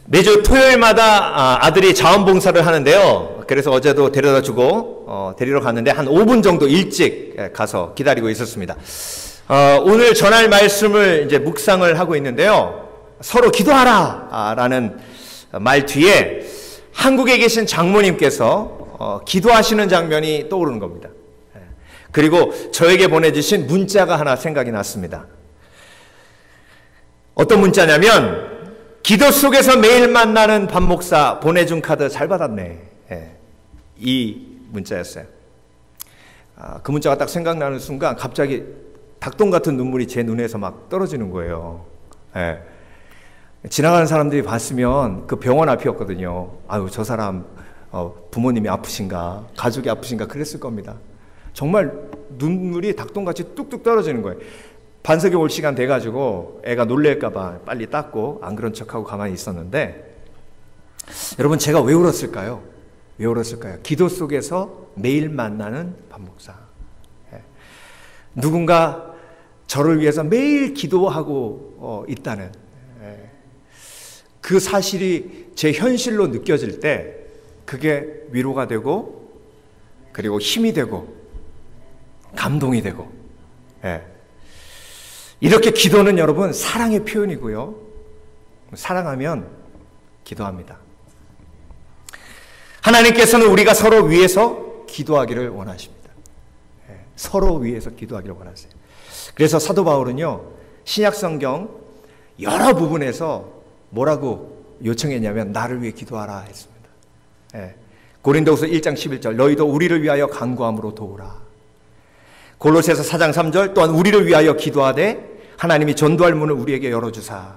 매주 토요일마다 아들이 자원봉사를 하는데요. 그래서 어제도 데려다 주고 데리러 갔는데 한 5분 정도 일찍 가서 기다리고 있었습니다. 오늘 전할 말씀을 이제 묵상을 하고 있는데요. 서로 기도하라 라는 말 뒤에 한국에 계신 장모님께서 기도하시는 장면이 떠오르는 겁니다. 그리고 저에게 보내주신 문자가 하나 생각이 났습니다. 어떤 문자냐면, 기도 속에서 매일 만나는 박 목사 보내준 카드 잘 받았네. 이 문자였어요. 그 문자가 딱 생각나는 순간 갑자기 닭똥 같은 눈물이 제 눈에서 막 떨어지는 거예요. 지나가는 사람들이 봤으면 그 병원 앞이었거든요. 아유, 저 사람 부모님이 아프신가, 가족이 아프신가 그랬을 겁니다. 정말 눈물이 닭똥같이 뚝뚝 떨어지는 거예요. 반석에 올 시간 돼가지고 애가 놀랄까봐 빨리 닦고 안 그런 척하고 가만히 있었는데, 여러분 제가 왜 울었을까요? 왜 울었을까요? 기도 속에서 매일 만나는 박 목사. 누군가 저를 위해서 매일 기도하고 있다는 그 사실이 제 현실로 느껴질 때 그게 위로가 되고, 그리고 힘이 되고 감동이 되고, 이렇게 기도는 여러분 사랑의 표현이고요. 사랑하면 기도합니다. 하나님께서는 우리가 서로 위해서 기도하기를 원하십니다. 서로 위해서 기도하기를 원하세요. 그래서 사도 바울은요, 신약성경 여러 부분에서 뭐라고 요청했냐면 나를 위해 기도하라 했습니다. 고린도후서 1장 11절 너희도 우리를 위하여 간구함으로 도우라. 골로새서 4장 3절 또한 우리를 위하여 기도하되 하나님이 전도할 문을 우리에게 열어주사.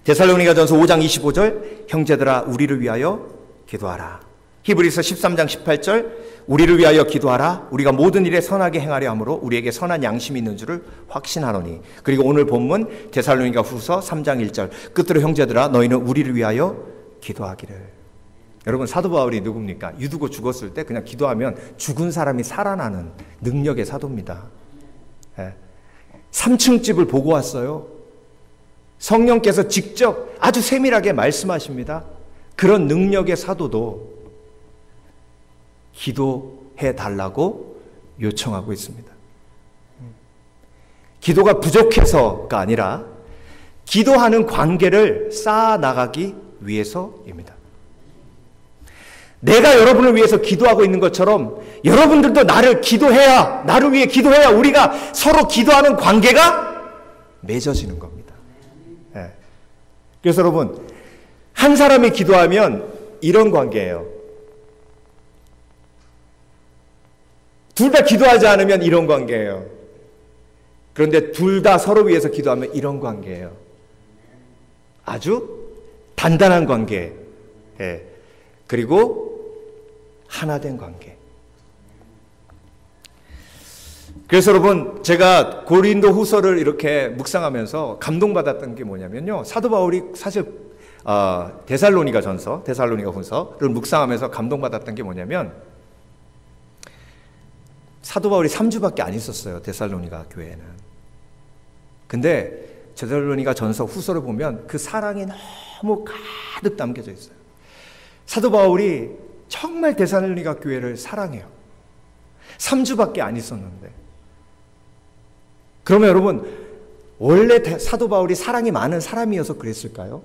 데살로니가전서 5장 25절 형제들아 우리를 위하여 기도하라. 히브리서 13장 18절 우리를 위하여 기도하라. 우리가 모든 일에 선하게 행하려 함으로 우리에게 선한 양심이 있는 줄을 확신하노니. 그리고 오늘 본문 데살로니가 후서 3장 1절 끝으로 형제들아 너희는 우리를 위하여 기도하기를. 여러분 사도 바울이 누굽니까? 유두고 죽었을 때 그냥 기도하면 죽은 사람이 살아나는 능력의 사도입니다. 3층 집을 보고 왔어요. 성령께서 직접 아주 세밀하게 말씀하십니다. 그런 능력의 사도도 기도해 달라고 요청하고 있습니다. 기도가 부족해서가 아니라 기도하는 관계를 쌓아나가기 위해서입니다. 내가 여러분을 위해서 기도하고 있는 것처럼 여러분들도 나를 위해 기도해야 우리가 서로 기도하는 관계가 맺어지는 겁니다. 그래서 여러분, 한 사람이 기도하면 이런 관계예요. 둘 다 기도하지 않으면 이런 관계예요. 그런데 둘 다 서로 위해서 기도하면 이런 관계예요. 아주 단단한 관계. 그리고 하나된 관계. 그래서 여러분 제가 고린도 후서를 이렇게 묵상하면서 감동받았던 게 뭐냐면요, 사도 바울이 사실 데살로니가 후서를 묵상하면서 감동받았던 게 뭐냐면, 사도 바울이 3주밖에 안 있었어요, 데살로니가 교회에는. 근데 데살로니가 전서 후서를 보면 그 사랑이 너무 가득 담겨져 있어요. 사도 바울이 정말 데살로니가 교회를 사랑해요. 3주밖에 안 있었는데. 그러면 여러분, 원래 사도 바울이 사랑이 많은 사람이어서 그랬을까요?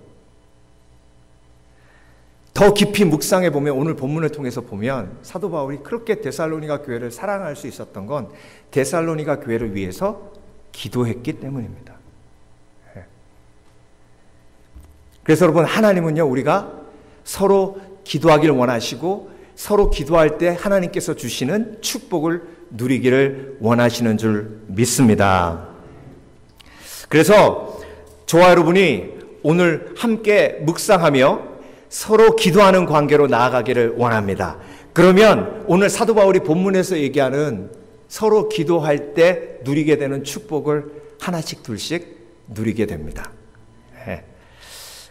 더 깊이 묵상해 보면, 오늘 본문을 통해서 보면 사도 바울이 그렇게 데살로니가 교회를 사랑할 수 있었던 건 데살로니가 교회를 위해서 기도했기 때문입니다. 그래서 여러분, 하나님은요, 우리가 서로 기도하기를 원하시고 서로 기도할 때 하나님께서 주시는 축복을 누리기를 원하시는 줄 믿습니다. 그래서 저와 여러분이 오늘 함께 묵상하며 서로 기도하는 관계로 나아가기를 원합니다. 그러면 오늘 사도 바울이 본문에서 얘기하는 서로 기도할 때 누리게 되는 축복을 하나씩 둘씩 누리게 됩니다.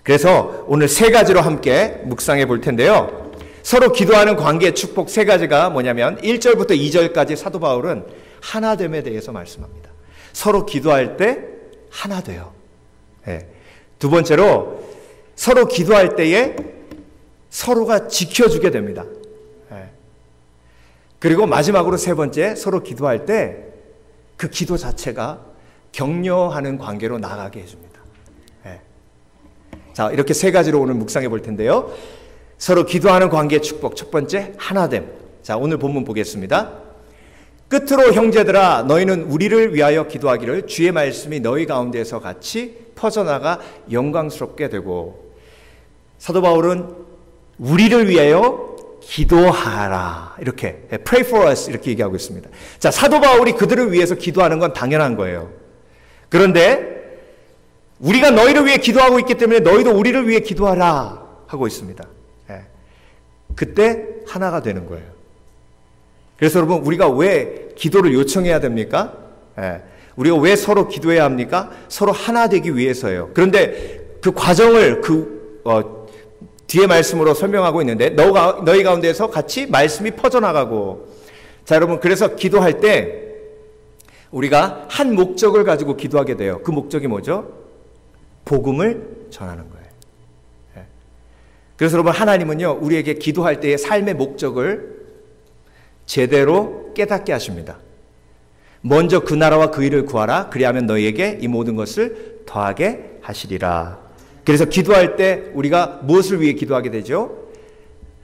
그래서 오늘 세 가지로 함께 묵상해 볼 텐데요. 서로 기도하는 관계의 축복 세 가지가 뭐냐면 1절부터 2절까지 사도 바울은 하나됨에 대해서 말씀합니다. 서로 기도할 때 하나 돼요. 두 번째로 서로 기도할 때에 서로가 지켜주게 됩니다. 그리고 마지막으로 세 번째, 서로 기도할 때 그 기도 자체가 격려하는 관계로 나가게 해줍니다. 자, 이렇게 세 가지로 오늘 묵상해 볼 텐데요. 서로 기도하는 관계의 축복. 첫 번째, 하나됨. 자, 오늘 본문 보겠습니다. 끝으로 형제들아, 너희는 우리를 위하여 기도하기를 주의 말씀이 너희 가운데에서 같이 퍼져나가 영광스럽게 되고. 사도 바울은 우리를 위하여 기도하라, 이렇게 pray for us 이렇게 얘기하고 있습니다. 자, 사도 바울이 그들을 위해서 기도하는 건 당연한 거예요. 그런데 우리가 너희를 위해 기도하고 있기 때문에 너희도 우리를 위해 기도하라 하고 있습니다. 그때 하나가 되는 거예요. 그래서 여러분, 우리가 왜 기도를 요청해야 됩니까? 우리가 왜 서로 기도해야 합니까? 서로 하나 되기 위해서예요. 그런데 그 과정을 뒤에 말씀으로 설명하고 있는데, 너희 가운데에서 같이 말씀이 퍼져나가고. 자, 여러분, 그래서 기도할 때 우리가 한 목적을 가지고 기도하게 돼요. 그 목적이 뭐죠? 복음을 전하는 거예요. 그래서 여러분, 하나님은요, 우리에게 기도할 때의 삶의 목적을 제대로 깨닫게 하십니다. 먼저 그 나라와 그 일을 구하라. 그리하면 너희에게 이 모든 것을 더하게 하시리라. 그래서 기도할 때 우리가 무엇을 위해 기도하게 되죠?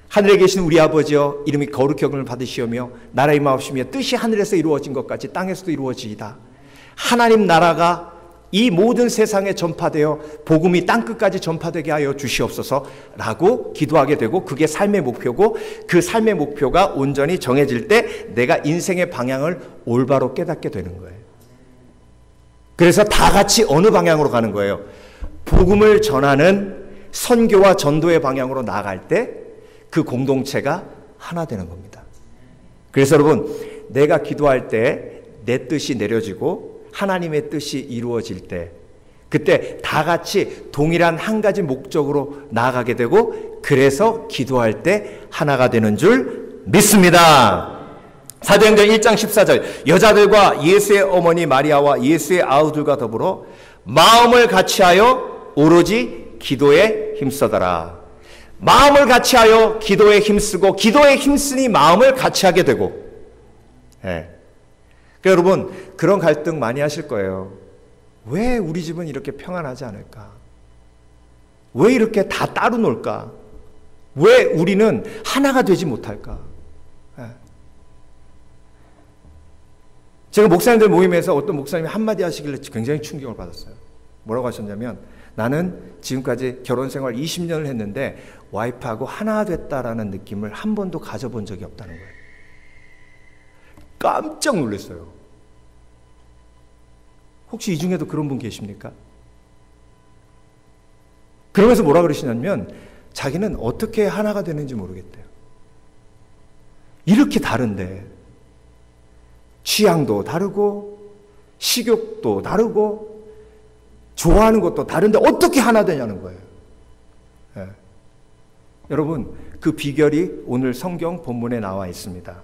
하늘에 계신 우리 아버지여, 이름이 거룩히 여김을 받으시오며 나라의 마옵시며 뜻이 하늘에서 이루어진 것 같이 땅에서도 이루어지이다. 하나님 나라가 이 모든 세상에 전파되어 복음이 땅끝까지 전파되게 하여 주시옵소서라고 기도하게 되고, 그게 삶의 목표고, 그 삶의 목표가 온전히 정해질 때 내가 인생의 방향을 올바로 깨닫게 되는 거예요. 그래서 다 같이 어느 방향으로 가는 거예요? 복음을 전하는 선교와 전도의 방향으로 나아갈 때 그 공동체가 하나 되는 겁니다. 그래서 여러분, 내가 기도할 때 내 뜻이 내려지고 하나님의 뜻이 이루어질 때, 그때 다 같이 동일한 한 가지 목적으로 나아가게 되고, 그래서 기도할 때 하나가 되는 줄 믿습니다. 사도행전 1장 14절, 여자들과 예수의 어머니 마리아와 예수의 아우들과 더불어 마음을 같이하여 오로지 기도에 힘써더라. 마음을 같이하여 기도에 힘쓰고, 기도에 힘쓰니 마음을 같이하게 되고. 그러니까 여러분, 그런 갈등 많이 하실 거예요. 왜 우리 집은 이렇게 평안하지 않을까? 왜 이렇게 다 따로 놀까? 왜 우리는 하나가 되지 못할까? 제가 목사님들 모임에서 어떤 목사님이 한마디 하시길래 굉장히 충격을 받았어요. 뭐라고 하셨냐면, 나는 지금까지 결혼 생활 20년을 했는데 와이프하고 하나 됐다라는 느낌을 한 번도 가져본 적이 없다는 거예요. 깜짝 놀랐어요. 혹시 이 중에도 그런 분 계십니까? 그러면서 뭐라 그러시냐면, 자기는 어떻게 하나가 되는지 모르겠대요. 이렇게 다른데, 취향도 다르고 식욕도 다르고 좋아하는 것도 다른데 어떻게 하나 되냐는 거예요. 여러분, 그 비결이 오늘 성경 본문에 나와 있습니다.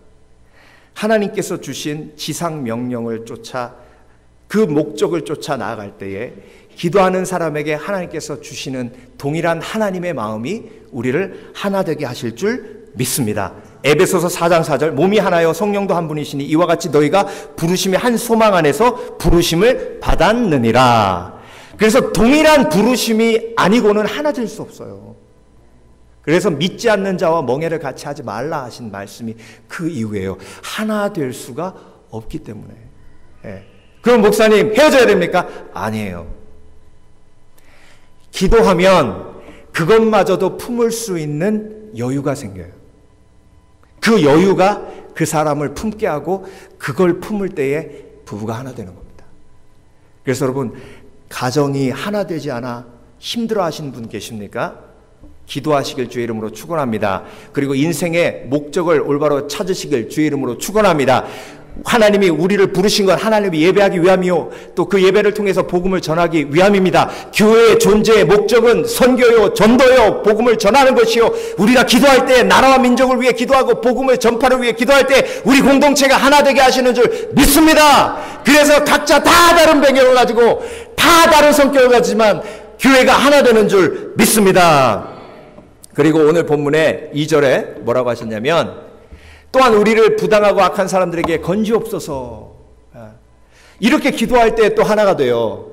하나님께서 주신 지상 명령을 쫓아, 그 목적을 쫓아 나아갈 때에 기도하는 사람에게 하나님께서 주시는 동일한 하나님의 마음이 우리를 하나 되게 하실 줄 믿습니다. 에베소서 4장 4절, 몸이 하나여 성령도 한 분이시니 이와 같이 너희가 부르심의 한 소망 안에서 부르심을 받았느니라. 그래서 동일한 부르심이 아니고는 하나 될 수 없어요. 그래서 믿지 않는 자와 멍에를 같이 하지 말라 하신 말씀이 그 이유예요. 하나 될 수가 없기 때문에. 그럼 목사님, 헤어져야 됩니까? 아니에요. 기도하면 그것마저도 품을 수 있는 여유가 생겨요. 그 여유가 그 사람을 품게 하고, 그걸 품을 때에 부부가 하나 되는 겁니다. 그래서 여러분, 가정이 하나 되지 않아 힘들어 하시는 분 계십니까? 기도하시길 주의 이름으로 축원합니다. 그리고 인생의 목적을 올바로 찾으시길 주의 이름으로 축원합니다. 하나님이 우리를 부르신 건 하나님이 예배하기 위함이요, 또 그 예배를 통해서 복음을 전하기 위함입니다. 교회의 존재의 목적은 선교요, 전도요, 복음을 전하는 것이요, 우리가 기도할 때 나라와 민족을 위해 기도하고 복음을 전파를 위해 기도할 때 우리 공동체가 하나 되게 하시는 줄 믿습니다. 그래서 각자 다 다른 배경을 가지고 다 다른 성격을 가지만 교회가 하나 되는 줄 줄 믿습니다. 그리고 오늘 본문의 2절에 뭐라고 하셨냐면 또한 우리를 부당하고 악한 사람들에게 건지옵소서. 이렇게 기도할 때 또 하나가 돼요.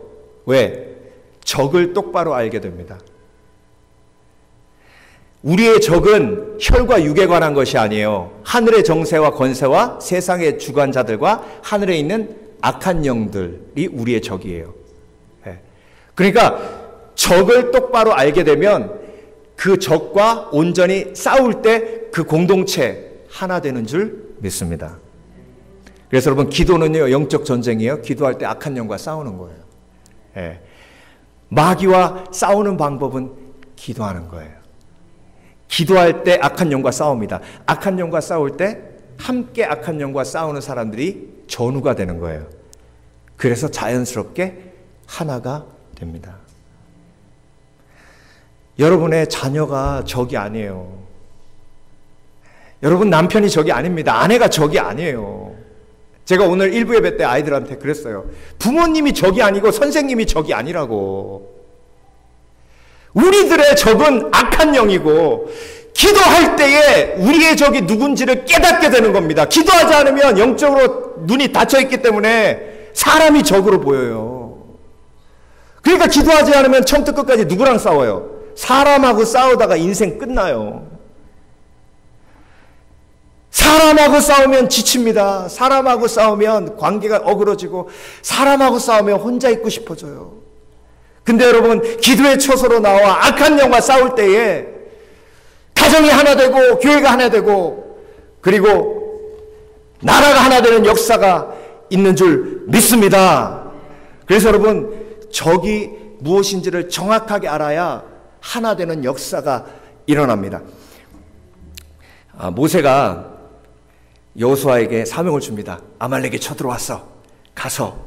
왜? 적을 똑바로 알게 됩니다. 우리의 적은 혈과 육에 관한 것이 아니에요. 하늘의 정세와 권세와 세상의 주관자들과 하늘에 있는 악한 영들이 우리의 적이에요. 그러니까 적을 똑바로 알게 되면 그 적과 온전히 싸울 때 그 공동체 하나 되는 줄 믿습니다. 그래서 여러분, 기도는요 영적 전쟁이에요. 기도할 때 악한 영과 싸우는 거예요. 마귀와 싸우는 방법은 기도하는 거예요. 기도할 때 악한 영과 싸웁니다. 악한 영과 싸울 때 함께 악한 영과 싸우는 사람들이 전우가 되는 거예요. 그래서 자연스럽게 하나가 됩니다. 여러분의 자녀가 적이 아니에요. 여러분 남편이 적이 아닙니다. 아내가 적이 아니에요. 제가 오늘 일부 예배 때 아이들한테 그랬어요. 부모님이 적이 아니고 선생님이 적이 아니라고. 우리들의 적은 악한 영이고 기도할 때에 우리의 적이 누군지를 깨닫게 되는 겁니다. 기도하지 않으면 영적으로 눈이 닫혀있기 때문에 사람이 적으로 보여요. 그러니까 기도하지 않으면 처음부터 끝까지 누구랑 싸워요? 사람하고 싸우다가 인생 끝나요. 사람하고 싸우면 지칩니다. 사람하고 싸우면 관계가 어그러지고 사람하고 싸우면 혼자 있고 싶어져요. 근데 여러분, 기도의 처소로 나와 악한 영과 싸울 때에 가정이 하나 되고 교회가 하나 되고 그리고 나라가 하나 되는 역사가 있는 줄 믿습니다. 그래서 여러분, 적이 무엇인지를 정확하게 알아야 하나 되는 역사가 일어납니다. 모세가 여호수아에게 사명을 줍니다. 아말렉이 쳐들어왔어. 가서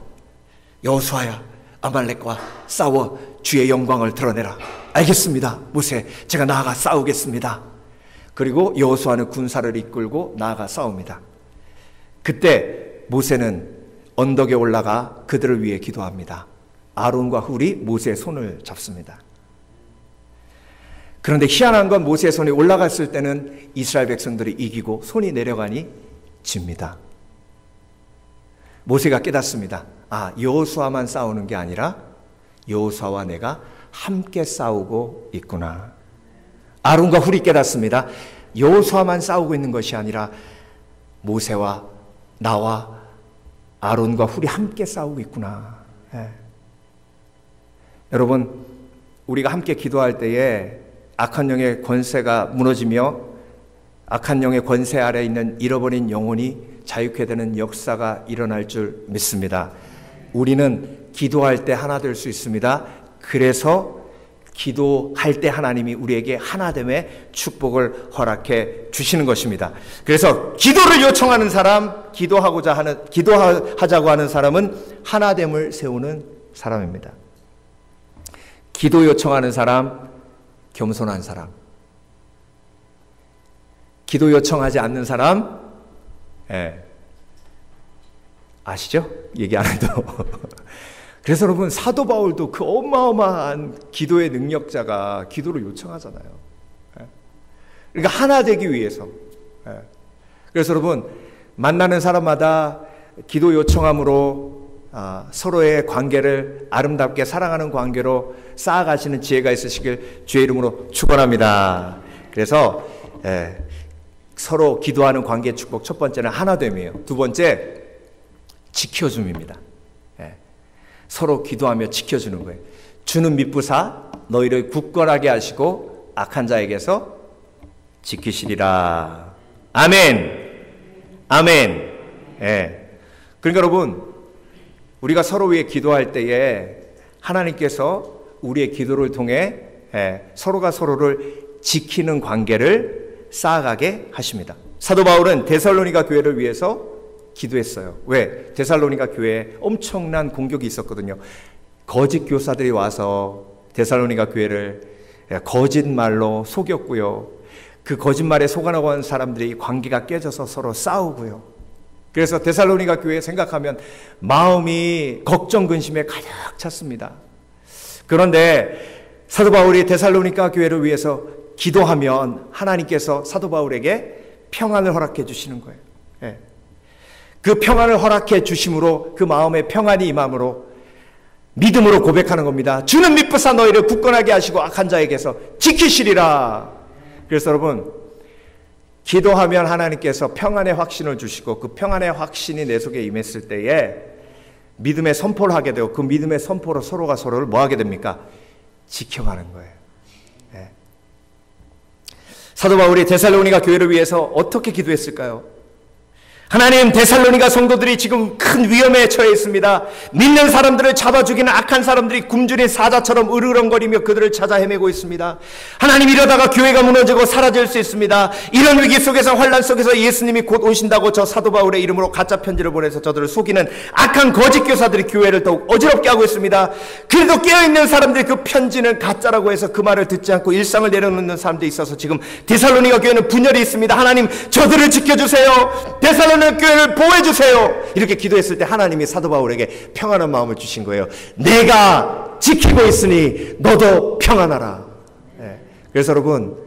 여호수아야, 아말렉과 싸워 주의 영광을 드러내라. 알겠습니다, 모세. 제가 나아가 싸우겠습니다. 그리고 여호수아는 군사를 이끌고 나아가 싸웁니다. 그때 모세는 언덕에 올라가 그들을 위해 기도합니다. 아론과 훌이 모세의 손을 잡습니다. 그런데 희한한 건 모세의 손이 올라갔을 때는 이스라엘 백성들이 이기고 손이 내려가니 집니다. 모세가 깨닫습니다. 아, 여호수아만 싸우는 게 아니라 여호수아와 내가 함께 싸우고 있구나. 아론과 훌이 깨닫습니다. 여호수아만 싸우고 있는 것이 아니라 모세와 나와 아론과 훌이 함께 싸우고 있구나. 여러분, 우리가 함께 기도할 때에 악한 영의 권세가 무너지며 악한 영의 권세 아래 있는 잃어버린 영혼이 자유케 되는 역사가 일어날 줄 믿습니다. 우리는 기도할 때 하나 될 수 있습니다. 그래서 기도할 때 하나님이 우리에게 하나됨의 축복을 허락해 주시는 것입니다. 그래서 기도를 요청하는 사람, 기도하자고 하는 사람은 하나됨을 세우는 사람입니다. 기도 요청하는 사람, 겸손한 사람. 기도 요청하지 않는 사람, 아시죠? 얘기 안 해도. 그래서 여러분, 사도 바울도 그 어마어마한 기도의 능력자가 기도를 요청하잖아요. 그러니까 하나 되기 위해서. 그래서 여러분, 만나는 사람마다 기도 요청함으로 서로의 관계를 아름답게 사랑하는 관계로 쌓아가시는 지혜가 있으시길 주의 이름으로 축원합니다. 그래서 서로 기도하는 관계 축복, 첫 번째는 하나됨이에요. 두 번째, 지켜줌입니다. 서로 기도하며 지켜주는 거예요. 주는 미쁘사 너희를 굳건하게 하시고 악한 자에게서 지키시리라. 아멘. 아멘. 그러니까 여러분, 우리가 서로 위해 기도할 때에 하나님께서 우리의 기도를 통해 서로가 서로를 지키는 관계를 쌓아가게 하십니다. 사도 바울은 데살로니가 교회를 위해서 기도했어요. 왜? 데살로니가 교회에 엄청난 공격이 있었거든요. 거짓 교사들이 와서 데살로니가 교회를 거짓말로 속였고요. 그 거짓말에 속아나간 사람들이 관계가 깨져서 서로 싸우고요. 그래서 데살로니가 교회 생각하면 마음이 걱정 근심에 가득 찼습니다. 그런데 사도 바울이 데살로니가 교회를 위해서 기도하면 하나님께서 사도 바울에게 평안을 허락해 주시는 거예요. 예. 그 평안을 허락해 주심으로 그 마음에 평안이 임함으로 믿음으로 고백하는 겁니다. 주는 미쁘사 너희를 굳건하게 하시고 악한 자에게서 지키시리라. 그래서 여러분, 기도하면 하나님께서 평안의 확신을 주시고 그 평안의 확신이 내 속에 임했을 때에 믿음의 선포를 하게 되고 그 믿음의 선포로 서로가 서로를 뭐 하게 됩니까? 지켜가는 거예요. 네. 사도 바울이 데살로니가 교회를 위해서 어떻게 기도했을까요? 하나님, 데살로니가 성도들이 지금 큰 위험에 처해 있습니다. 믿는 사람들을 잡아 죽이는 악한 사람들이 굶주린 사자처럼 으르렁거리며 그들을 찾아 헤매고 있습니다. 하나님, 이러다가 교회가 무너지고 사라질 수 있습니다. 이런 위기 속에서, 환난 속에서 예수님이 곧 오신다고 저 사도 바울의 이름으로 가짜 편지를 보내서 저들을 속이는 악한 거짓 교사들이 교회를 더욱 어지럽게 하고 있습니다. 그래도 깨어있는 사람들이 그 편지는 가짜라고 해서 그 말을 듣지 않고 일상을 내려놓는 사람들이 있어서 지금 데살로니가 교회는 분열이 있습니다. 하나님, 저들을 지켜주세요. 데살로니가 교회를 보호해주세요. 이렇게 기도했을 때 하나님이 사도 바울에게 평안한 마음을 주신 거예요. 내가 지키고 있으니 너도 평안하라. 네. 그래서 여러분,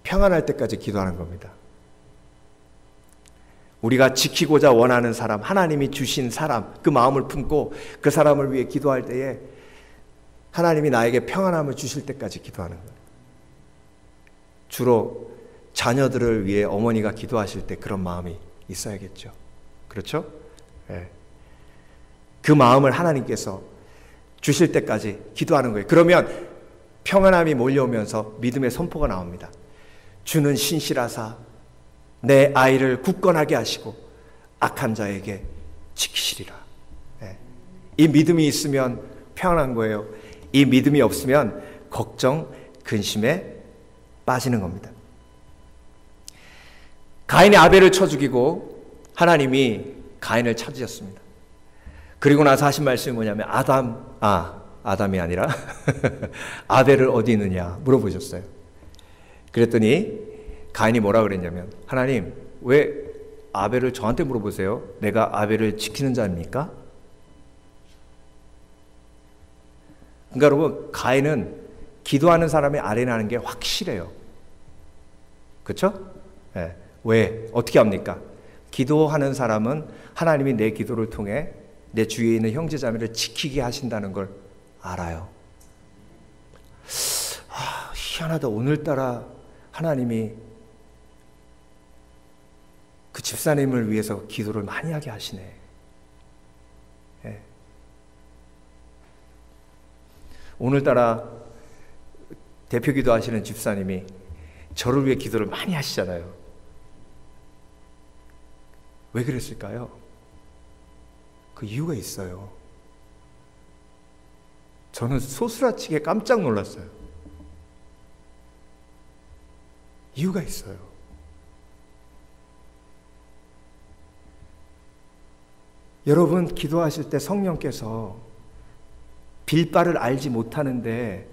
평안할 때까지 기도하는 겁니다. 우리가 지키고자 원하는 사람, 하나님이 주신 사람, 그 마음을 품고 그 사람을 위해 기도할 때에 하나님이 나에게 평안함을 주실 때까지 기도하는 거예요. 주로 자녀들을 위해 어머니가 기도하실 때 그런 마음이 있어야겠죠. 그렇죠? 네. 그 마음을 하나님께서 주실 때까지 기도하는 거예요. 그러면 평안함이 몰려오면서 믿음의 선포가 나옵니다. 주는 신실하사 내 아이를 굳건하게 하시고 악한 자에게 지키시리라. 네. 이 믿음이 있으면 평안한 거예요. 이 믿음이 없으면 걱정, 근심에 빠지는 겁니다. 가인이 아벨을 쳐 죽이고 하나님이 가인을 찾으셨습니다. 그리고 나서 하신 말씀이 뭐냐면 아담이 아니라 아벨을 어디 있느냐 물어보셨어요. 그랬더니 가인이 뭐라 그랬냐면, 하나님, 왜 아벨을 저한테 물어보세요? 내가 아벨을 지키는 자입니까? 그러니까 여러분, 가인은 기도하는 사람의 아뢰나는 게 확실해요. 그렇죠? 네. 왜? 어떻게 합니까? 기도하는 사람은 하나님이 내 기도를 통해 내 주위에 있는 형제자매를 지키게 하신다는 걸 알아요. 희한하다. 오늘따라 하나님이 그 집사님을 위해서 기도를 많이 하게 하시네. 네. 오늘따라 대표 기도하시는 집사님이 저를 위해 기도를 많이 하시잖아요. 왜 그랬을까요? 그 이유가 있어요. 저는 소스라치게 깜짝 놀랐어요. 이유가 있어요. 여러분, 기도하실 때 성령께서 빌 바를 알지 못하는데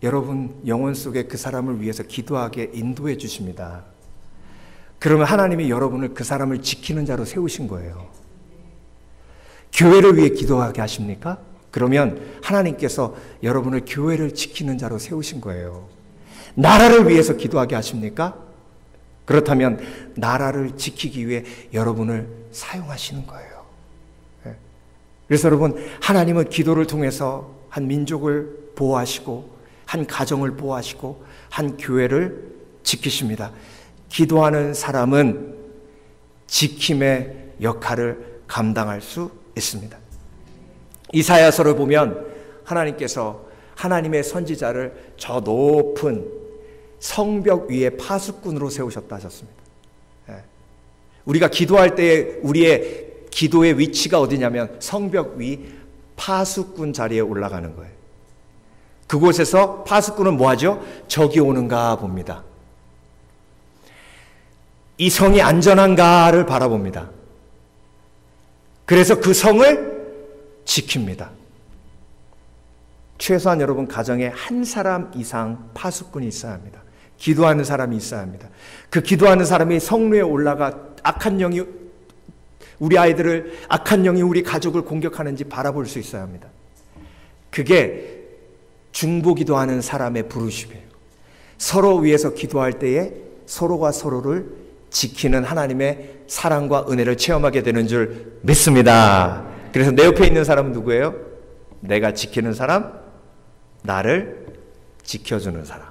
여러분 영혼 속에 그 사람을 위해서 기도하게 인도해 주십니다. 그러면 하나님이 여러분을 그 사람을 지키는 자로 세우신 거예요. 교회를 위해 기도하게 하십니까? 그러면 하나님께서 여러분을 교회를 지키는 자로 세우신 거예요. 나라를 위해서 기도하게 하십니까? 그렇다면 나라를 지키기 위해 여러분을 사용하시는 거예요. 그래서 여러분, 하나님은 기도를 통해서 한 민족을 보호하시고 한 가정을 보호하시고 한 교회를 지키십니다. 기도하는 사람은 지킴의 역할을 감당할 수 있습니다. 이사야서를 보면 하나님께서 하나님의 선지자를 저 높은 성벽 위에 파수꾼으로 세우셨다 하셨습니다. 우리가 기도할 때 우리의 기도의 위치가 어디냐면 성벽 위 파수꾼 자리에 올라가는 거예요. 그곳에서 파수꾼은 뭐하죠? 적이 오는가 봅니다. 이 성이 안전한가를 바라봅니다. 그래서 그 성을 지킵니다. 최소한 여러분 가정에 한 사람 이상 파수꾼이 있어야 합니다. 기도하는 사람이 있어야 합니다. 그 기도하는 사람이 성루에 올라가 악한 영이 우리 아이들을, 악한 영이 우리 가족을 공격하는지 바라볼 수 있어야 합니다. 그게 중보기도하는 사람의 부르심이에요. 서로 위해서 기도할 때에 서로가 서로를 지키는 하나님의 사랑과 은혜를 체험하게 되는 줄 믿습니다. 그래서 내 옆에 있는 사람은 누구예요? 내가 지키는 사람, 나를 지켜주는 사람.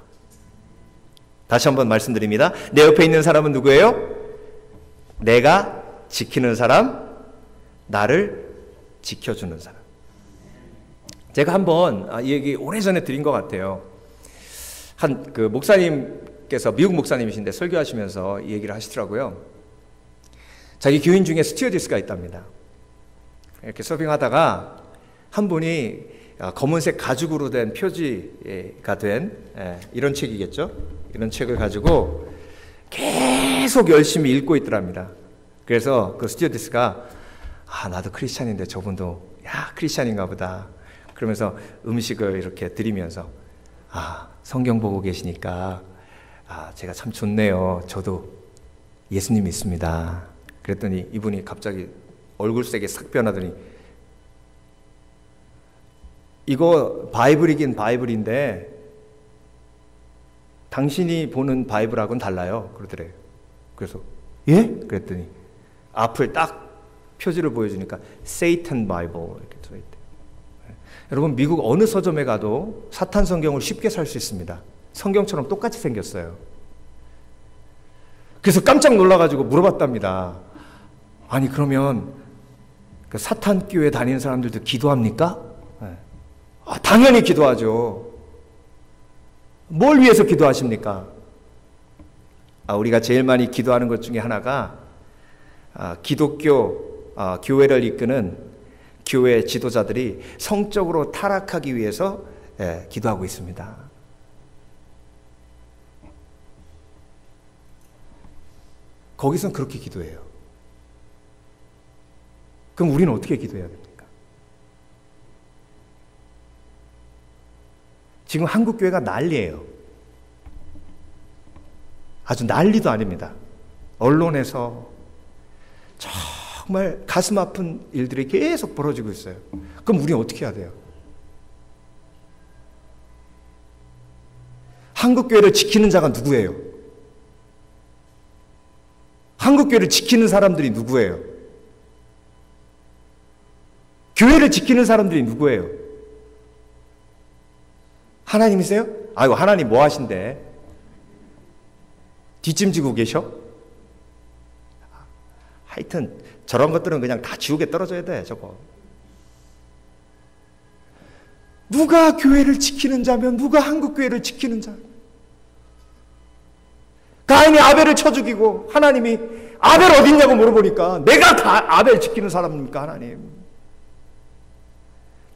다시 한번 말씀드립니다. 내 옆에 있는 사람은 누구예요? 내가 지키는 사람, 나를 지켜주는 사람. 제가 한번 이 얘기 오래전에 드린 것 같아요. 한 그 목사님께서, 미국 목사님이신데 설교하시면서 이 얘기를 하시더라고요. 자기 교인 중에 스튜어디스가 있답니다. 이렇게 서빙하다가 한 분이 검은색 가죽으로 된 표지가 된 이런 책이겠죠. 이런 책을 가지고 계속 열심히 읽고 있더랍니다. 그래서 그 스튜어디스가 나도 크리스찬인데 저분도 크리스찬인가 보다. 그러면서 음식을 이렇게 드리면서 성경 보고 계시니까 제가 참 좋네요. 저도 예수님 믿습니다. 그랬더니 이분이 갑자기 얼굴색이 싹 변하더니 이거 바이블이긴 바이블인데 당신이 보는 바이블하고는 달라요. 그러더래요. 그래서 예? 그랬더니 앞을 딱 표지를 보여주니까 Satan Bible 이렇게 써있대요. 여러분, 미국 어느 서점에 가도 사탄 성경을 쉽게 살 수 있습니다. 성경처럼 똑같이 생겼어요. 그래서 깜짝 놀라가지고 물어봤답니다. 아니 그러면 그 사탄 교회 다니는 사람들도 기도합니까? 당연히 기도하죠. 뭘 위해서 기도하십니까? 우리가 제일 많이 기도하는 것 중에 하나가 기독교 교회를 이끄는 교회 지도자들이 성적으로 타락하기 위해서 기도하고 있습니다. 거기선 그렇게 기도해요. 그럼 우리는 어떻게 기도해야 됩니까? 지금 한국 교회가 난리예요. 아주 난리도 아닙니다. 언론에서 정말 가슴 아픈 일들이 계속 벌어지고 있어요. 그럼 우리는 어떻게 해야 돼요? 한국 교회를 지키는 자가 누구예요? 한국 교회를 지키는 사람들이 누구예요? 교회를 지키는 사람들이 누구예요? 하나님이세요? 아이고, 하나님 뭐 하신대? 뒷짐지고 계셔? 하여튼 저런 것들은 그냥 다 지옥에 떨어져야 돼. 저거 누가 교회를 지키는 자면, 누가 한국 교회를 지키는 자? 가인이 아벨을 쳐 죽이고 하나님이 아벨 어딨냐고 물어보니까 내가 아벨 지키는 사람입니까? 하나님.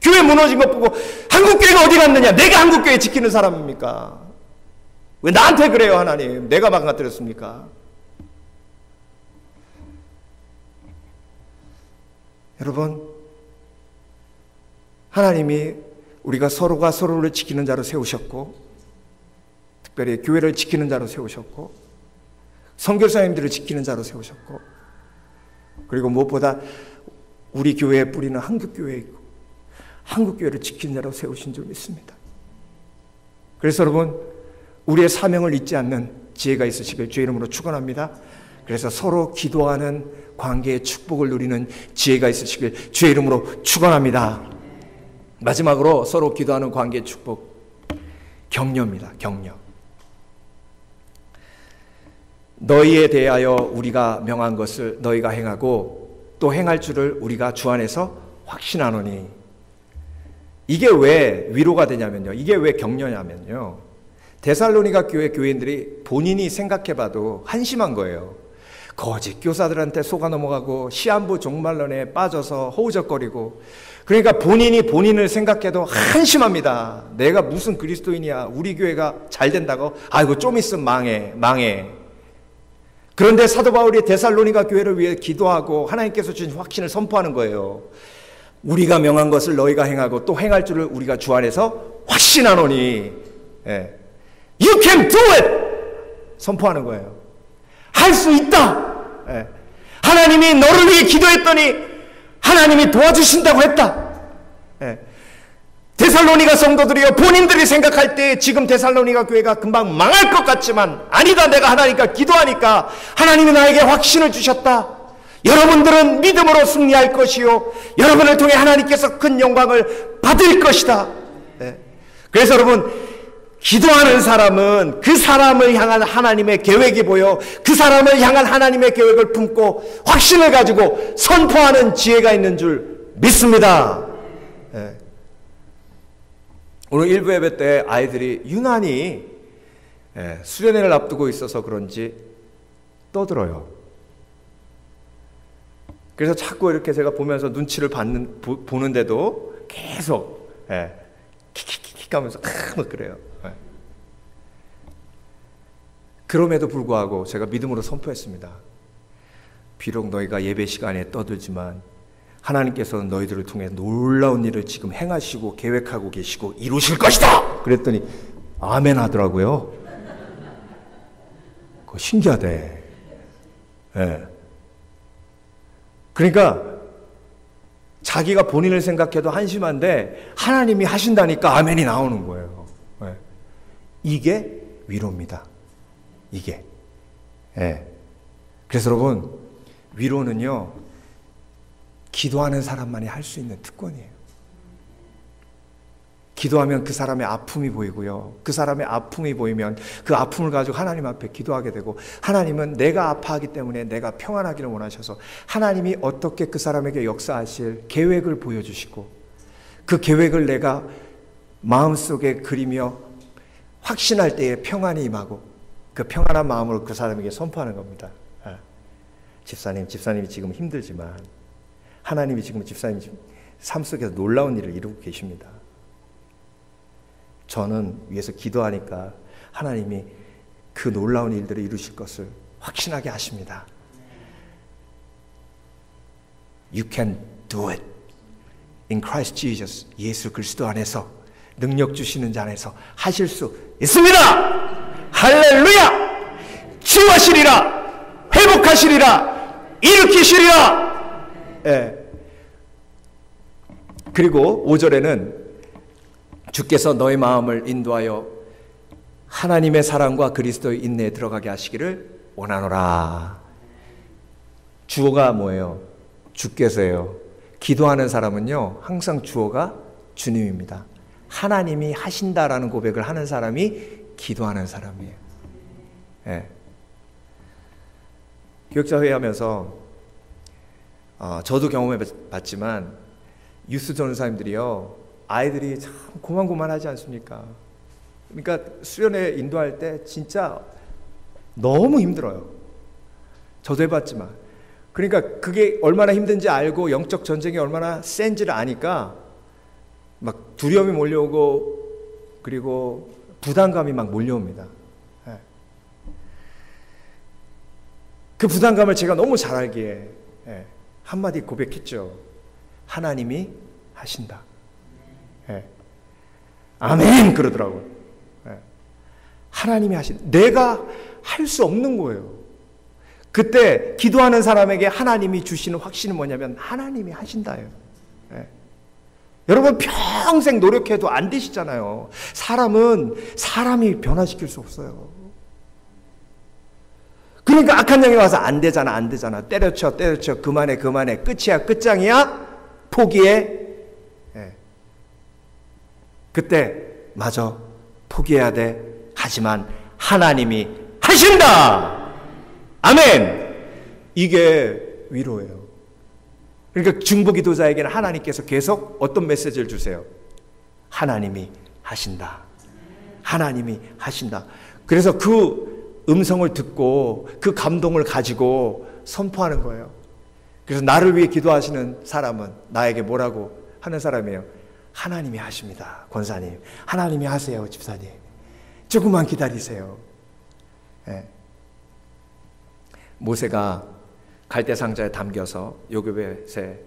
교회 무너진 것 보고 한국 교회가 어디 갔느냐? 내가 한국 교회 지키는 사람입니까? 왜 나한테 그래요, 하나님? 내가 망가뜨렸습니까? 여러분, 하나님이 우리가 서로가 서로를 지키는 자로 세우셨고, 특별히 교회를 지키는 자로 세우셨고, 선교사님들을 지키는 자로 세우셨고, 그리고 무엇보다 우리 교회의 뿌리는 한국교회에 있고 한국교회를 지키는 자로 세우신 줄 믿습니다. 그래서 여러분, 우리의 사명을 잊지 않는 지혜가 있으시길 주의 이름으로 축원합니다. 그래서 서로 기도하는 관계의 축복을 누리는 지혜가 있으시길 주의 이름으로 축원합니다. 마지막으로 서로 기도하는 관계의 축복, 격려입니다. 격려. 너희에 대하여 우리가 명한 것을 너희가 행하고 또 행할 줄을 우리가 주 안에서 확신하노니. 이게 왜 위로가 되냐면요, 이게 왜 격려냐면요, 데살로니가 교회 교인들이 본인이 생각해봐도 한심한 거예요. 거짓 교사들한테 속아 넘어가고 시한부 종말론에 빠져서 허우적거리고, 그러니까 본인이 본인을 생각해도 한심합니다. 내가 무슨 그리스도인이야, 우리 교회가 잘 된다고? 아이고 좀 있으면 망해. 그런데 사도 바울이 데살로니가 교회를 위해 기도하고 하나님께서 주신 확신을 선포하는 거예요. 우리가 명한 것을 너희가 행하고 또 행할 줄을 우리가 주 안에서 확신하노니. You can do it! 선포하는 거예요. 할 수 있다! 하나님이 너를 위해 기도했더니 하나님이 도와주신다고 했다. 데살로니가 성도들이여, 본인들이 생각할 때 지금 데살로니가 교회가 금방 망할 것 같지만 아니다, 내가 하나님과 기도하니까 하나님이 나에게 확신을 주셨다. 여러분들은 믿음으로 승리할 것이요, 여러분을 통해 하나님께서 큰 영광을 받을 것이다. 네. 그래서 여러분, 기도하는 사람은 그 사람을 향한 하나님의 계획이 보여 그 사람을 향한 하나님의 계획을 품고 확신을 가지고 선포하는 지혜가 있는 줄 믿습니다. 네. 오늘 일부 예배 때 아이들이 유난히 수련회를 앞두고 있어서 그런지 떠들어요. 그래서 자꾸 이렇게 제가 보면서 눈치를 보는데도 계속 킥킥킥 하면서 막 그래요. 그럼에도 불구하고 제가 믿음으로 선포했습니다. 비록 너희가 예배 시간에 떠들지만 하나님께서는 너희들을 통해 놀라운 일을 지금 행하시고 계획하고 계시고 이루실 것이다. 그랬더니 아멘 하더라고요. 그거 신기하대. 네. 그러니까 자기가 본인을 생각해도 한심한데 하나님이 하신다니까 아멘이 나오는 거예요. 네. 이게 위로입니다. 이게. 네. 그래서 여러분, 위로는요, 기도하는 사람만이 할 수 있는 특권이에요. 기도하면 그 사람의 아픔이 보이고요. 그 사람의 아픔이 보이면 그 아픔을 가지고 하나님 앞에 기도하게 되고, 하나님은 내가 아파하기 때문에 내가 평안하기를 원하셔서 하나님이 어떻게 그 사람에게 역사하실 계획을 보여주시고, 그 계획을 내가 마음속에 그리며 확신할 때에 평안이 임하고, 그 평안한 마음으로 그 사람에게 선포하는 겁니다. 집사님이 지금 힘들지만 하나님이 지금 집사님 삶 속에서 놀라운 일을 이루고 계십니다. 저는 위에서 기도하니까 하나님이 그 놀라운 일들을 이루실 것을 확신하게 하십니다. You can do it. In Christ Jesus. 예수 그리스도 안에서, 능력 주시는 자 안에서 하실 수 있습니다. 할렐루야! 치유하시리라, 회복하시리라, 일으키시리라. 예. 그리고 5절에는 주께서 너의 마음을 인도하여 하나님의 사랑과 그리스도의 인내에 들어가게 하시기를 원하노라. 주어가 뭐예요? 주께서예요. 기도하는 사람은요, 항상 주어가 주님입니다. 하나님이 하신다라는 고백을 하는 사람이 기도하는 사람이에요. 예. 교육자 회의하면서 저도 경험해 봤지만 유스 전사님들이요, 아이들이 참 고만고만하지 않습니까? 그러니까 수련회 인도할 때 진짜 너무 힘들어요. 저도 해봤지만. 그러니까 그게 얼마나 힘든지 알고 영적 전쟁이 얼마나 센지를 아니까 막 두려움이 몰려오고, 그리고 부담감이 막 몰려옵니다. 그 부담감을 제가 너무 잘 알기에 한마디 고백했죠. 하나님이 하신다. 아멘 그러더라고요. 하나님이 내가 할 수 없는 거예요. 그때 기도하는 사람에게 하나님이 주시는 확신은 뭐냐면 하나님이 하신다예요. 여러분, 평생 노력해도 안 되시잖아요. 사람은 사람이 변화시킬 수 없어요. 그러니까 악한 영이 와서 안 되잖아. 때려쳐. 그만해. 끝이야. 끝장이야. 포기해. 그때 마저 포기해야 돼. 하지만 하나님이 하신다. 아멘. 이게 위로예요. 그러니까 중보기도자에게는 하나님께서 계속 어떤 메시지를 주세요? 하나님이 하신다. 하나님이 하신다. 그래서 그 음성을 듣고 그 감동을 가지고 선포하는 거예요. 그래서 나를 위해 기도하시는 사람은 나에게 뭐라고 하는 사람이에요? 하나님이 하십니다. 권사님, 하나님이 하세요. 집사님, 조금만 기다리세요. 모세가 갈대상자에 담겨서 요괴벳의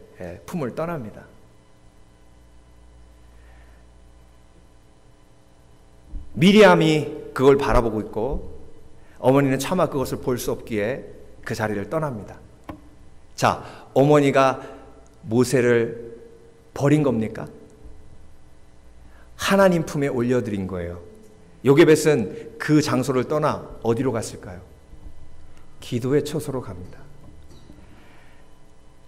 품을 떠납니다. 미리암이 그걸 바라보고 있고 어머니는 차마 그것을 볼 수 없기에 그 자리를 떠납니다. 자, 어머니가 모세를 버린 겁니까? 하나님 품에 올려드린 거예요. 요게벳은 그 장소를 떠나 어디로 갔을까요? 기도의 처소로 갑니다.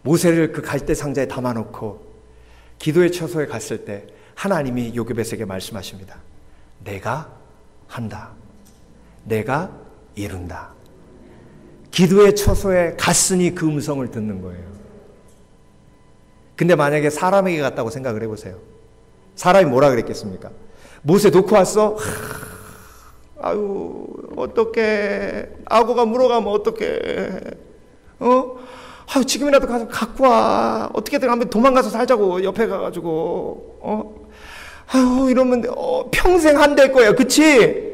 모세를 그 갈대 상자에 담아놓고 기도의 처소에 갔을 때 하나님이 요게벳에게 말씀하십니다. 내가 한다. 내가 이룬다. 기도의 처소에 갔으니 그 음성을 듣는 거예요. 근데 만약에 사람에게 갔다고 생각을 해보세요. 사람이 뭐라 그랬겠습니까? 모세 놓고 왔어? 아유, 어떡해. 악어가 물어가면 어떡해. 아유, 지금이라도 가서 갖고 와. 어떻게든 한번 도망가서 살자고, 옆에 가가지고. 아유, 이러면, 평생 한댈 거야. 그치?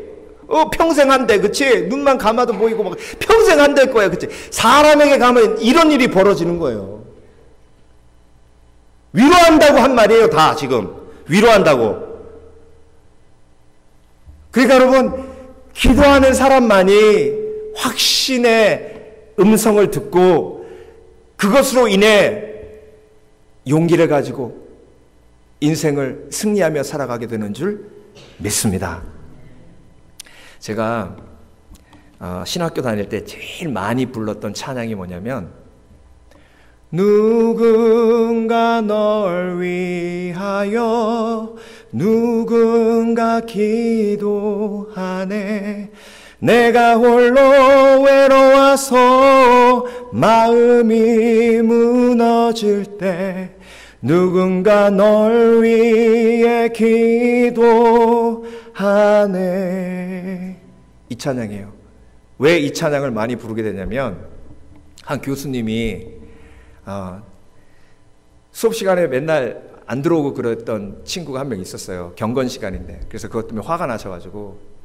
평생 한대. 그치? 눈만 감아도 보이고, 막, 평생 한댈 거야. 그치? 사람에게 가면 이런 일이 벌어지는 거예요. 위로한다고 한 말이에요, 다 지금. 위로한다고. 그러니까 여러분, 기도하는 사람만이 확신의 음성을 듣고 그것으로 인해 용기를 가지고 인생을 승리하며 살아가게 되는 줄 믿습니다. 제가 신학교 다닐 때 제일 많이 불렀던 찬양이 뭐냐면 누군가 널 위하여 누군가 기도하네 내가 홀로 외로워서 마음이 무너질 때 누군가 널 위해 기도하네. 이 찬양이에요. 왜 이 찬양을 많이 부르게 되냐면 한 교수님이 수업 시간에 맨날 안 들어오고 그랬던 친구가 한 명 있었어요. 경건 시간인데. 그래서 그것 때문에 화가 나셔가지고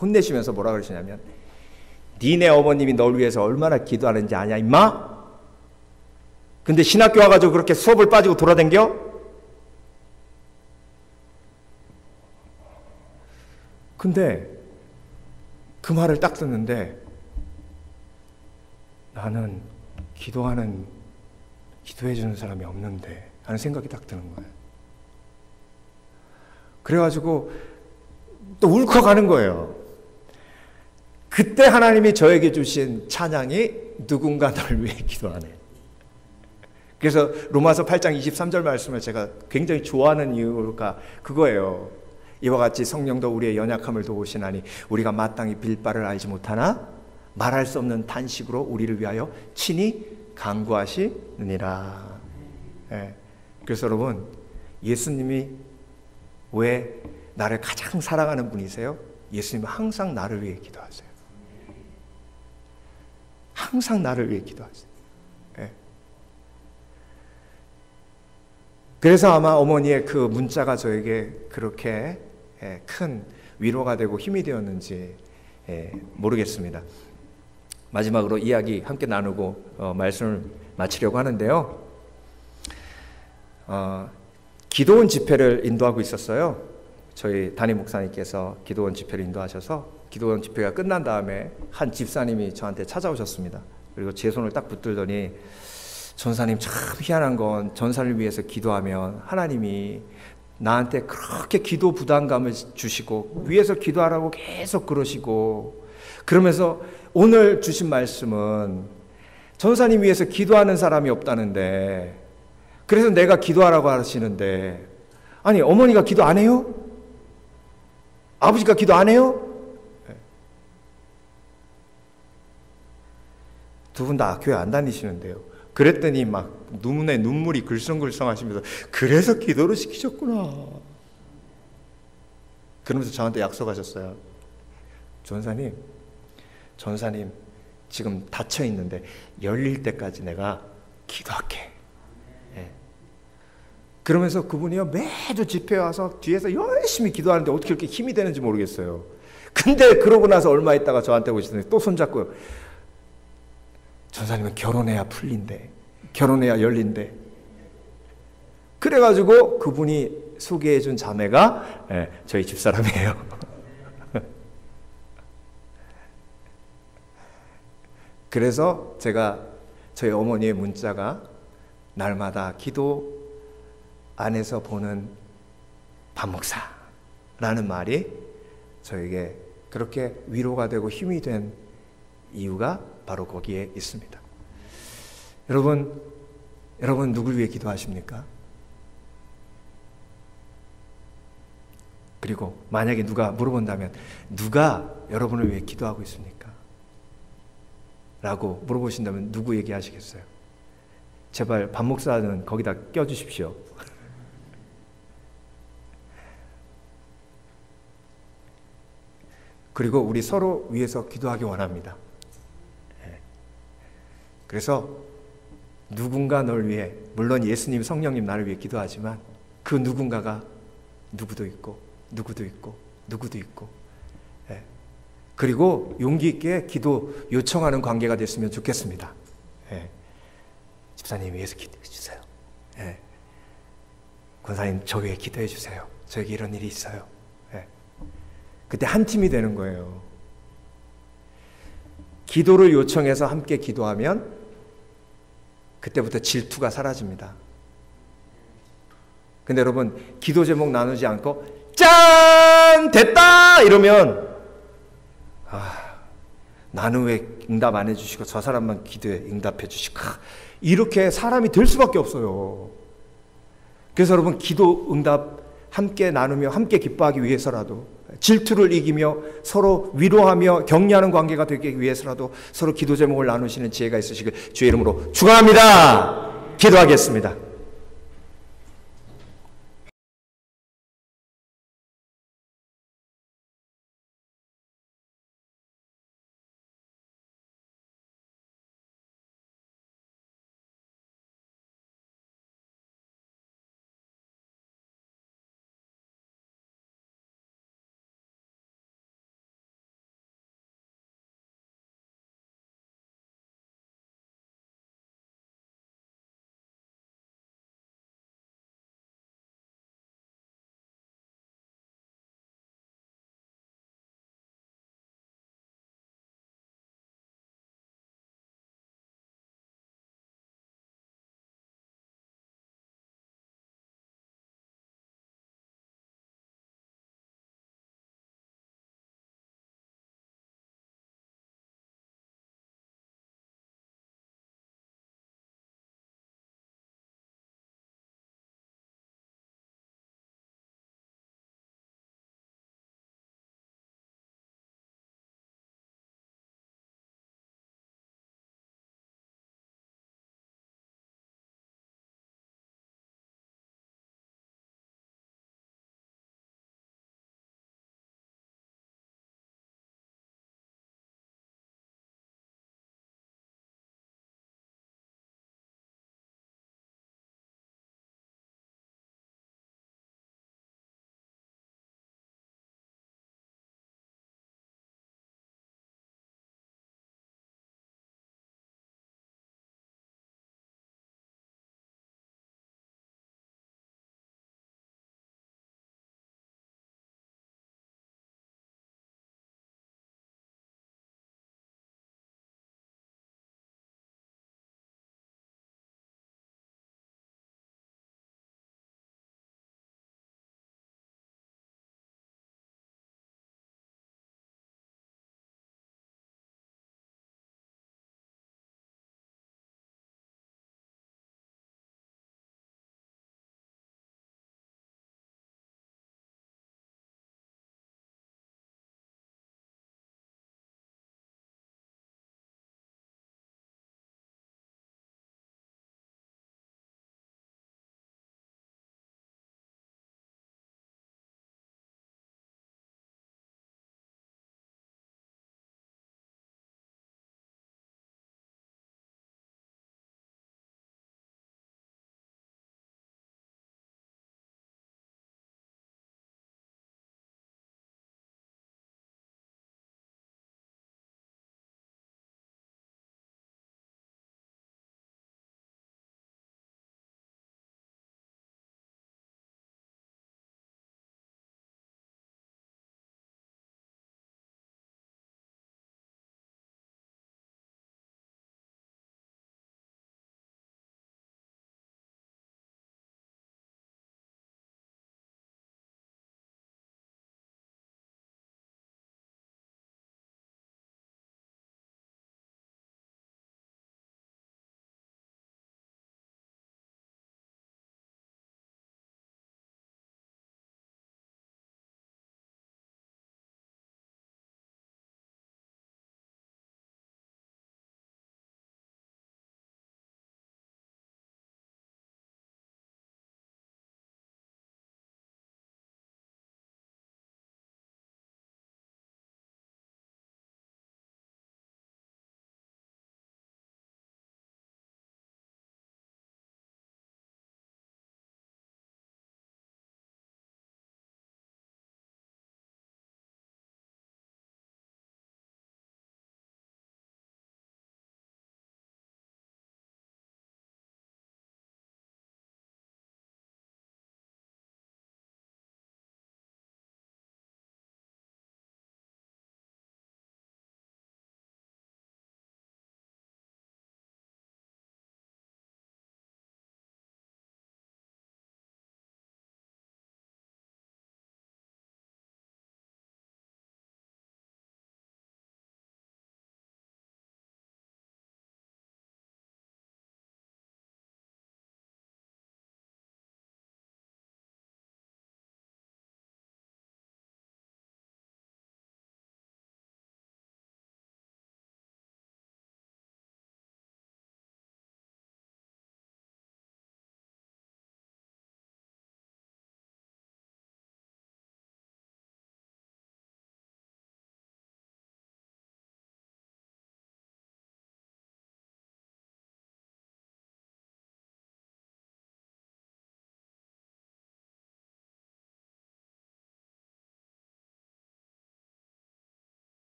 혼내시면서 뭐라 그러시냐면 니네 어머님이 널 위해서 얼마나 기도하는지 아냐 임마? 근데 신학교 와가지고 그렇게 수업을 빠지고 돌아댕겨? 근데 그 말을 딱 듣는데 나는 기도해주는 사람이 없는데 하는 생각이 딱 드는 거예요. 그래가지고 또 울컥하는 거예요. 그때 하나님이 저에게 주신 찬양이 누군가 널 위해 기도하네. 그래서 로마서 8장 23절 말씀을 제가 굉장히 좋아하는 이유가 그거예요. 이와 같이 성령도 우리의 연약함을 도우시나니 우리가 마땅히 빌 바를 알지 못하나 말할 수 없는 탄식으로 우리를 위하여 친히 간구하시느니라. 네. 그래서 여러분, 예수님이 왜 나를 가장 사랑하는 분이세요? 예수님은 항상 나를 위해 기도하세요. 항상 나를 위해 기도하세요. 네. 그래서 아마 어머니의 그 문자가 저에게 그렇게 큰 위로가 되고 힘이 되었는지 모르겠습니다. 마지막으로 이야기 함께 나누고 말씀을 마치려고 하는데요. 기도원 집회를 인도하고 있었어요. 저희 담임 목사님께서 기도원 집회를 인도하셔서 기도원 집회가 끝난 다음에 한 집사님이 저한테 찾아오셨습니다. 그리고 제 손을 딱 붙들더니 전사님 참 희한한 건 전사를 위해서 기도하면 하나님이 나한테 그렇게 기도 부담감을 주시고 위해서 기도하라고 계속 그러시고 그러면서 오늘 주신 말씀은 전사님 위해서 기도하는 사람이 없다는데 그래서 내가 기도하라고 하시는데 아니 어머니가 기도 안 해요? 아버지가 기도 안 해요? 두 분 다 교회 안 다니시는데요. 그랬더니 막 눈에 눈물이 글썽글썽 하시면서 그래서 기도를 시키셨구나. 그러면서 저한테 약속하셨어요. 전사님 지금 닫혀 있는데 열릴 때까지 내가 기도할게. 네. 그러면서 그분이요 매주 집회에 와서 뒤에서 열심히 기도하는데 어떻게 이렇게 힘이 되는지 모르겠어요. 근데 그러고 나서 얼마 있다가 저한테 오시더니 또 손잡고 전사님은 결혼해야 풀린대. 결혼해야 열린대. 그래가지고 그분이 소개해준 자매가 저희 집사람이에요. 그래서 제가 저희 어머니의 문자가 날마다 기도 안에서 보는 박 목사 라는 말이 저에게 그렇게 위로가 되고 힘이 된 이유가 바로 거기에 있습니다. 여러분 누굴 위해 기도하십니까? 그리고 만약에 누가 물어본다면 누가 여러분을 위해 기도하고 있습니까? 라고 물어보신다면 누구 얘기하시겠어요? 제발 반 목사는 거기다 껴주십시오. 그리고 우리 서로 위해서 기도하기 원합니다. 그래서 누군가 널 위해, 물론 예수님, 성령님 나를 위해 기도하지만 그 누군가가 누구도 있고 누구도 있고 누구도 있고, 그리고 용기 있게 기도 요청하는 관계가 됐으면 좋겠습니다. 집사님 위해서 기도해 주세요. 권사님 저 위해 기도해 주세요. 저에게 이런 일이 있어요. 그때 한 팀이 되는 거예요. 기도를 요청해서 함께 기도하면 그때부터 질투가 사라집니다. 근데 여러분 기도 제목 나누지 않고 짠! 됐다! 이러면 나는 왜 응답 안 해주시고 저 사람만 기도에 응답해 주시고 이렇게 사람이 될 수밖에 없어요. 그래서 여러분 기도 응답 함께 나누며 함께 기뻐하기 위해서라도, 질투를 이기며 서로 위로하며 격려하는 관계가 되기 위해서라도 서로 기도 제목을 나누시는 지혜가 있으시길 주의 이름으로 축원합니다. 기도하겠습니다.